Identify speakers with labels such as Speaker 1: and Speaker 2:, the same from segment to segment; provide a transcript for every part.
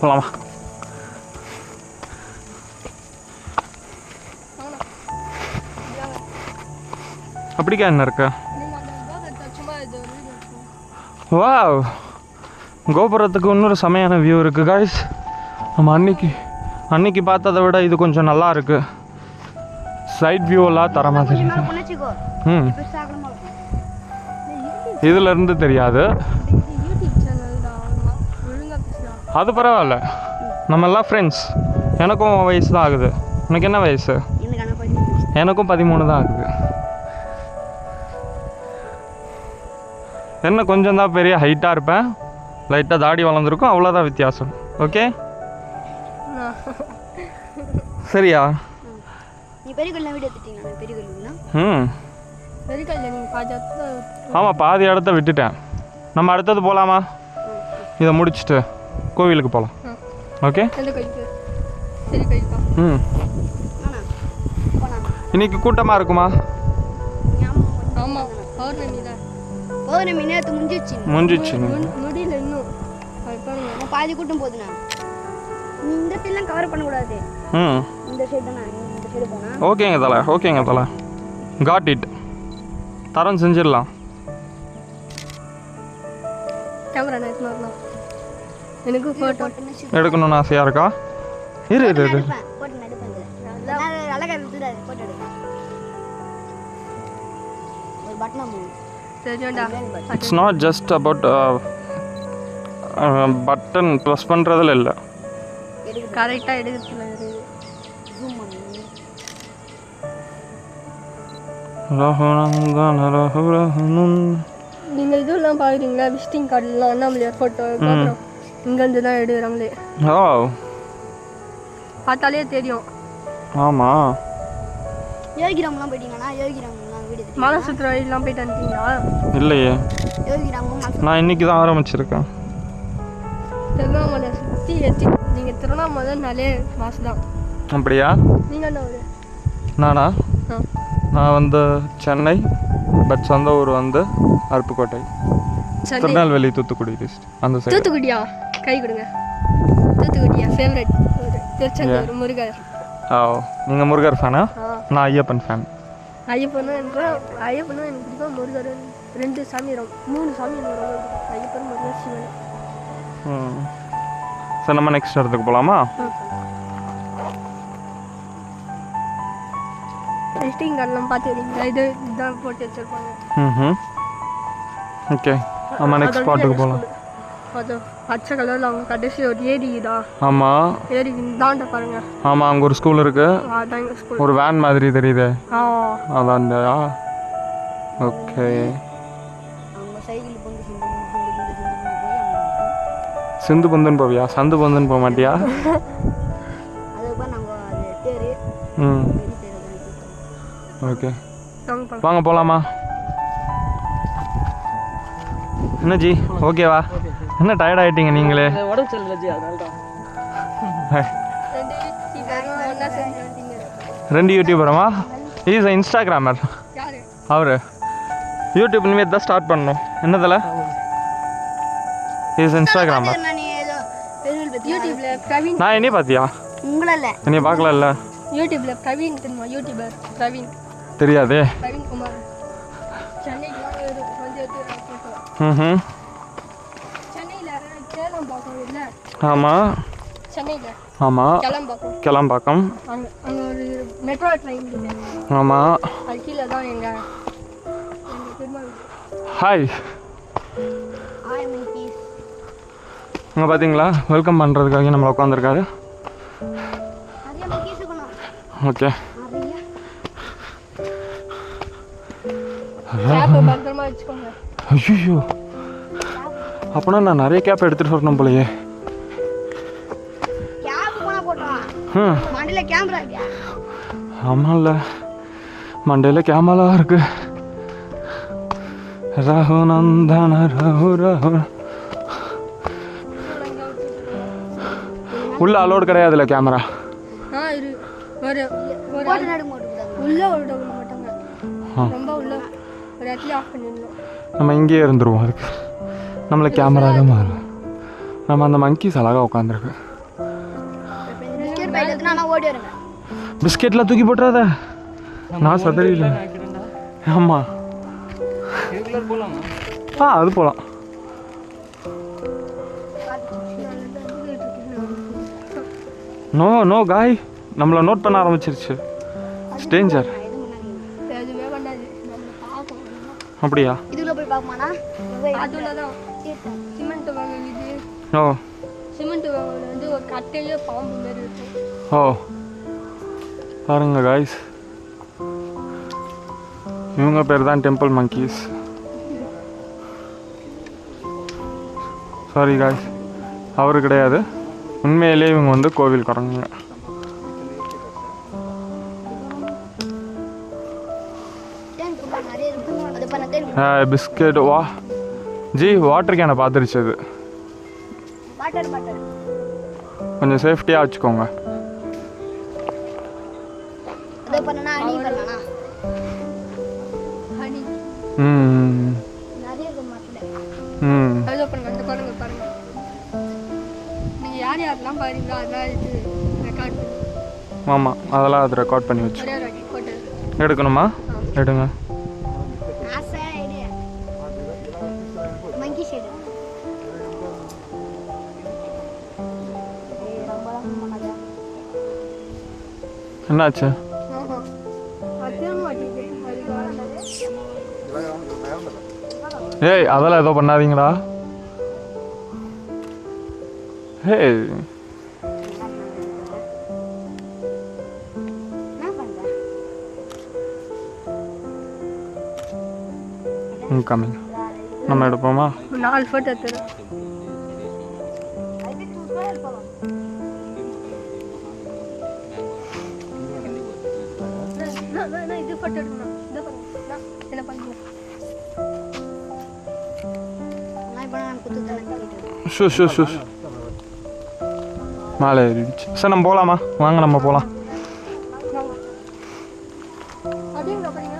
Speaker 1: போகலாமா? அப்படிக்கா என்ன இருக்கா? வாவ், கோபுரத்துக்கு இன்னொரு செமையான வியூ இருக்குது காய்ஸ். நம்ம அன்னைக்கு பார்த்ததை விட இது கொஞ்சம் நல்லா இருக்கு. சைட் வியூ எல்லாம் தர மாதிரி இருக்கு. இதுல இருந்து தெரியாது, அது பரவாயில்ல. நம்ம எல்லாம் ஃப்ரெண்ட்ஸ். எனக்கும் வயசு தான் ஆகுது. உனக்கு என்ன வயசு? எனக்கும் 13 தான் ஆகுது. என்ன கொஞ்சம் தான் பெரிய ஹைட்டாக இருப்பேன், லைட்டாக தாடி வளர்ந்துருக்கும், அவ்வளோதான் வித்தியாசம். ஓகே சரியா? ஆமாம், பாதி இடத்த விட்டுட்டேன். நம்ம அடுத்தது போகலாமா? இதை முடிச்சுட்டு கோவிலுக்கு போகலாம். ஓகே இன்னைக்கு கூட்டமாக இருக்குமா? முடிஞ்சிச்சு.
Speaker 2: முடியல இன்னும், பாதி கூட்டம் போகுதுண்ணா. இந்த சைடுலாம் கவர் பண்ணக்கூடாது. இந்த சைடு தானே, இந்த சைடு போனா.
Speaker 1: ஓகேங்க தலை. Got it. தரம் செஞ்சிடலாம்.
Speaker 2: கேமரா நைஸ் மாறலாம். எனக்கு போட்டோ
Speaker 1: எடுக்கணும்னு ஆசையாக இருக்கா? இரு
Speaker 2: போட்டு நடுப்பேன். அழகா இருக்குடா, போட்டோ எடு. ஒரு பட்டனா move.
Speaker 1: It's not just about button press பண்ணுறதுல இல்லை,
Speaker 2: கரெக்டாக எடுக்கிறதுல நீங்கள் இதெல்லாம் பார்க்குறீங்களா? விசிட்டிங் கார்டுலாம் அண்ணாமலையார் ஃபோட்டோ இங்கேருந்து தான் எடுக்கிறாங்களே.
Speaker 1: ஓ,
Speaker 2: பார்த்தாலே தெரியும்.
Speaker 1: ஆமாம்.
Speaker 2: யோகிராம்லாம் போயிட்டீங்கன்னா? யோகிராம்லாம் வீடு மலை சுற்றுலா எல்லாம் போயிட்டு வந்துட்டீங்களா?
Speaker 1: இல்லையே,
Speaker 2: யோகிராமும்
Speaker 1: நான் இன்னைக்கு தான் ஆரம்பிச்சிருக்கேன்.
Speaker 2: திருவண்ணாமலை சுற்றி நீங்கள் திருவண்ணாமலைனாலே மாசு தான்.
Speaker 1: அப்படியா?
Speaker 2: நீங்கள் என்ன ஊர்?
Speaker 1: நானா? நான் வந்து சென்னை, பட் சொந்த ஊர் வந்து அருப்புக்கோட்டை, திருநெல்வேலி, தூத்துக்குடி டிஸ்ட்ரிக்ட். அந்த சைடு.
Speaker 2: தூத்துக்குடியா? கை கொடுங்க. தூத்துக்குடியா ஃபேவரட் திருச்செந்தூர் முருகர்.
Speaker 1: ஓ, நீங்கள் முருகர் ஃபேனா? நான் ஐயப்பன் ஃபேன்.
Speaker 2: ஐயப்பனும் எனக்கு பிடிக்கும். முருகர் 2 சாமி, 3 சாமி ரொம்ப ஐயப்பன், முருகர், சிவன்.
Speaker 1: சரி, நம்ம நெக்ஸ்ட் இடத்துக்கு போகலாமா?
Speaker 2: விசிட்டிங் கார்டெலாம் பார்த்துக்கிறீங்களா? இதுதான் போட்டு வச்சுருப்பாங்க.
Speaker 1: ஓகே, நம்ம நெக்ஸ்ட் ஸ்பாட்டுக்கு போகலாம்.
Speaker 2: அது பச்சை கலரில் அவங்க கடைசி ஒரு ஏரி இதா?
Speaker 1: ஆமாம்,
Speaker 2: ஏரி தாண்ட பாருங்க.
Speaker 1: ஆமாம், அங்கே ஒரு ஸ்கூல் இருக்கு.
Speaker 2: அதான் எங்கள் ஸ்கூல்.
Speaker 1: ஒரு வேன் மாதிரி தெரியுது.
Speaker 2: அதான்.
Speaker 1: ஓகே, சிந்து பந்துன்னு போவியா? சந்து பந்துன்னு போக மாட்டியா? ஓகே, வாங்க போகலாமா? என்ன ஜி, ஓகேவா? என்ன டயர்ட் ஆகிட்டீங்க நீங்களே? ரெண்டு யூடியூபரமா? இஸ் இன்ஸ்டாகிராமர் அவர். யூடியூப் இனிமேல் தான் ஸ்டார்ட் பண்ணணும். என்னதில் இஸ் இன்ஸ்டாகிராமர். நான் என்னைய பார்த்தியா? என்னைய பார்க்கல.
Speaker 2: யூடியூப்ல பிரவீன் தெரியுமா? யூடியூபர் பிரவீன்.
Speaker 1: தெரியாதே.
Speaker 2: பிரவீன் குமார். சென்னைக்கு
Speaker 1: ஆமாம்.
Speaker 2: சென்னையில்.
Speaker 1: ஆமாம், கிளம்பாக்கம்.
Speaker 2: அங்கே ஒரு மெட்ரோ ட்ரெயின்.
Speaker 1: ஆமாம்,
Speaker 2: அது கீழே தான் எங்கள் பெருமாள்.
Speaker 1: ஹாய். அங்கே பார்த்தீங்களா, வெல்கம் பண்ணுறதுக்காக நம்மளை உட்காந்துருக்காரு. ஓகே, ஐயோ, அப்போனா நான் நிறைய கேப் எடுத்துகிட்டு வரணும் போலையே. ஆமாம்ல, மண்டையில் கேமரா இருக்கு. ரகுநந்தன ரகு. உள்ள அலோடு கிடையாதுல்ல கேமரா? நம்ம இங்கேயே இருந்துருவோம். அதுக்கு நம்மளை கேமரா தான் மாறும். நம்ம அந்த மங்கீஸ் அழகாக உட்காந்துருக்கு.
Speaker 3: நான் ஓடி வரேங்க.
Speaker 1: பிஸ்கெட்லாம் தூக்கி போட்டுறாத, நான் சதறியில. ஆமாம், அது போகலாம். நோ நோ காய், நம்மளை நோட் பண்ண ஆரம்பிச்சிருச்சு. ஸ்டேஞ்சர்.
Speaker 2: எதுவுமே பண்ணாது, நம்ம பார்ப்போம்.
Speaker 1: அப்படியா?
Speaker 3: இதுல போய் பார்ப்போமாண்ணா?
Speaker 2: அதுல தான் சிமெண்ட் வாங்குது.
Speaker 1: ஓ
Speaker 2: சிமெண்ட் வாங்குறது வந்து ஒரு கட்டையிலே பாம்பு மாரி இருக்கும்.
Speaker 1: ஓ பாருங்க காய்ஸ், இவங்க பேர் தான் டெம்பிள் மங்கீஸ். சாரி காய்ஸ், அவரு கிடையாது, உண்மையிலே இவங்க வந்து கோவில் குரங்குங்க.
Speaker 3: நிறைய இருக்கு. அது பண்ண தெரியும்.
Speaker 1: பிஸ்கெட் வா ஜி, வாட்டர் கேனை பார்த்துருச்சு அது.
Speaker 3: வாட்டர்
Speaker 1: கொஞ்சம் சேஃப்டியாக வச்சுக்கோங்க.
Speaker 3: அது பண்ணனா அணி பண்ணனா
Speaker 2: ஹனி
Speaker 3: நிறைய இருக்கு மாட்டல.
Speaker 2: அது பாருங்க, அந்த குரங்கு பாருங்க. நீங்க யார் யாரெல்லாம் பாருங்களோ அதெல்லாம் இது ரெக்கார்ட் பண்ணி.
Speaker 1: ஆமாம், அதெல்லாம் அது ரெக்கார்ட் பண்ணி வச்சு
Speaker 2: ஒரே ஒரு வாட்டி போட்டு
Speaker 1: எடுக்கணுமா? எடுங்க.
Speaker 3: ஆசை ஐடியா மங்கி ஷேட்.
Speaker 1: என்னாச்சு? ஏய், அதெல்லாம் ஏதோ பண்ணாதீங்கடா. ஏய், கம்மிங். நம்ம எடுப்போமா?
Speaker 2: 4 ஃபோட்டோ எடுத்துறேன். இது ஃபோட்டோ எடுக்கணும். இந்த பாருங்க, என்ன பண்ணுங்க.
Speaker 3: நான் இப்ப நான் குத்து தரேன்.
Speaker 1: ஷூ ஷூ ஷூ மேலே ஏறிடுச்சு. சார் நம்ம போகலாமா? வாங்க நம்ம போகலாம்.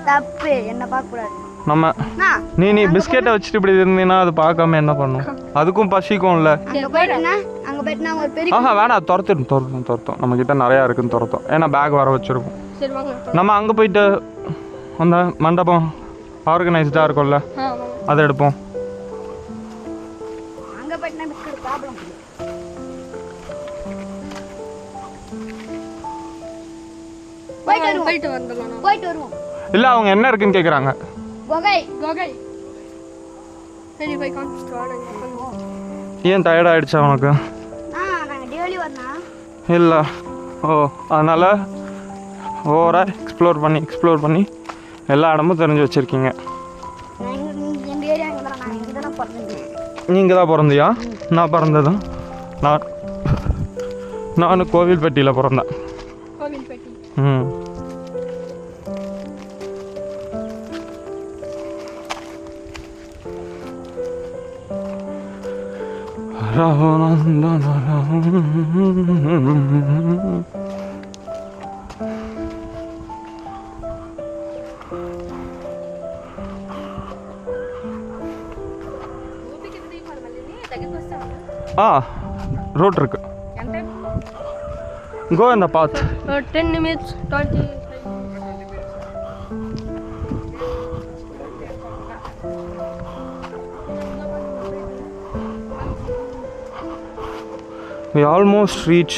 Speaker 3: தப்பு, என்ன பார்க்க கூடாது.
Speaker 1: நம்ம நீ பிஸ்கெட்டை வச்சுட்டு இப்படி இருந்தீங்கன்னா அது பார்க்காம என்ன பண்ணும்? அதுக்கும் பசிக்கும் இல்லை.
Speaker 3: அங்க போயிட்டுனா ஒரு பெரிய
Speaker 1: ஆஹா வேணாம், துரத்தும். நம்ம கிட்ட நிறையா இருக்குன்னு துரத்தும். ஏன்னா பேக் வர வச்சிருக்கோம்.
Speaker 2: சரி வாங்க.
Speaker 1: நம்ம அங்கே போயிட்டு அந்த மண்டபம் ஆர்கனைஸ்டாக இருக்கும்ல, அதை எடுப்போம்.
Speaker 3: அங்க போயிட்டுனா பிஸ்கட் ப்ராப்ளம். போயிட்டு வருவோம்.
Speaker 1: இல்லை, அவங்க என்ன இருக்குன்னு கேட்குறாங்க.
Speaker 3: கோகை
Speaker 2: சரி போய் காமிச்சிட்டு வாங்க.
Speaker 1: ஏன் டயர்ட் ஆகிடுச்சா உனக்கு?
Speaker 3: நாங்கள் டெய்லி வரணும்.
Speaker 1: இல்லை, ஓ அதனால் ஓவராக எக்ஸ்ப்ளோர் பண்ணி எல்லா இடமும் தெரிஞ்சு வச்சுருக்கீங்க.
Speaker 3: எங்கள் ஏரியா இங்கே தான், நான் இங்கே தான் பிறந்தேன்.
Speaker 1: நீங்கள் தான் பிறந்தியா? நான் பிறந்ததும் நான் கோவில்பட்டியில் பிறந்தேன்.
Speaker 2: கோவில்பட்டி.
Speaker 1: ம் ரோட் இருக்கு. Go in the path.
Speaker 2: 10 minutes 20.
Speaker 1: We almost reach.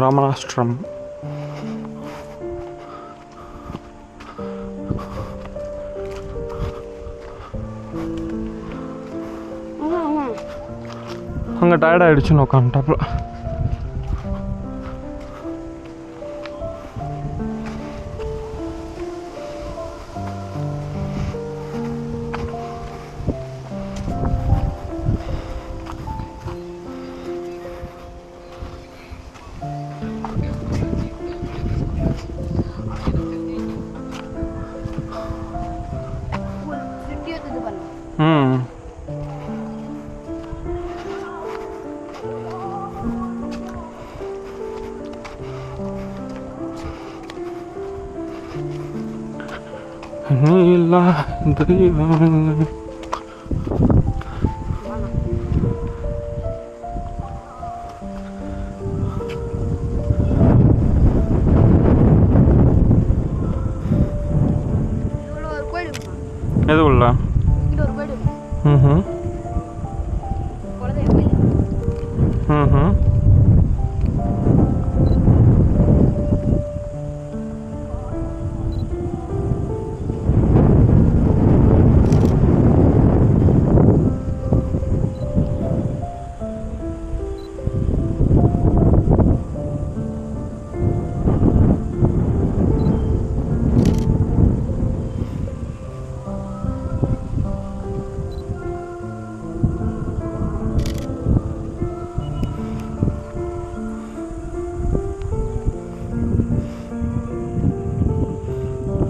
Speaker 1: ராமநாஸ்திரம். அங்கே டயர்ட் ஆகிடுச்சுன்னு உட்காந்துட்டாப்புல. நீ இல்லா தெய்வம்.
Speaker 2: இவ்வளோ ஒரு கோயில் இருக்குமா?
Speaker 1: எது உள்ள?
Speaker 2: இங்கே ஒரு கோயில் இருக்கு.
Speaker 1: ம்
Speaker 2: குலதெய்வ கோயில்.
Speaker 1: ம்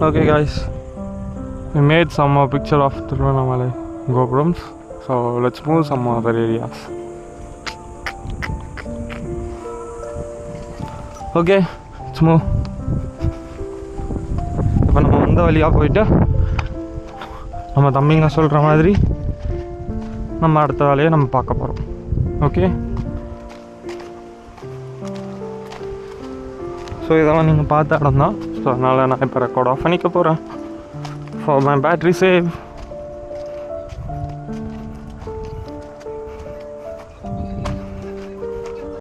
Speaker 1: Okay guys, we made some more picture of Tiruvannamalai Gopurams, so let's move some other areas. Okay, let's move. இப்போ நம்ம வந்த வழியாக போயிட்டு நம்ம தம்பிங்க சொல்கிற மாதிரி நம்ம அடுத்த வேலையை நம்ம பார்க்க போகிறோம். ஓகே, ஸோ இதெல்லாம் நீங்கள் பார்த்த இடம் தான். ஸோ அதனால் நான் இப்போ ரெக்கார்ட் ஆஃப் பண்ணிக்க போகிறேன் ஃபார் மை பேட்ரி சேவ்.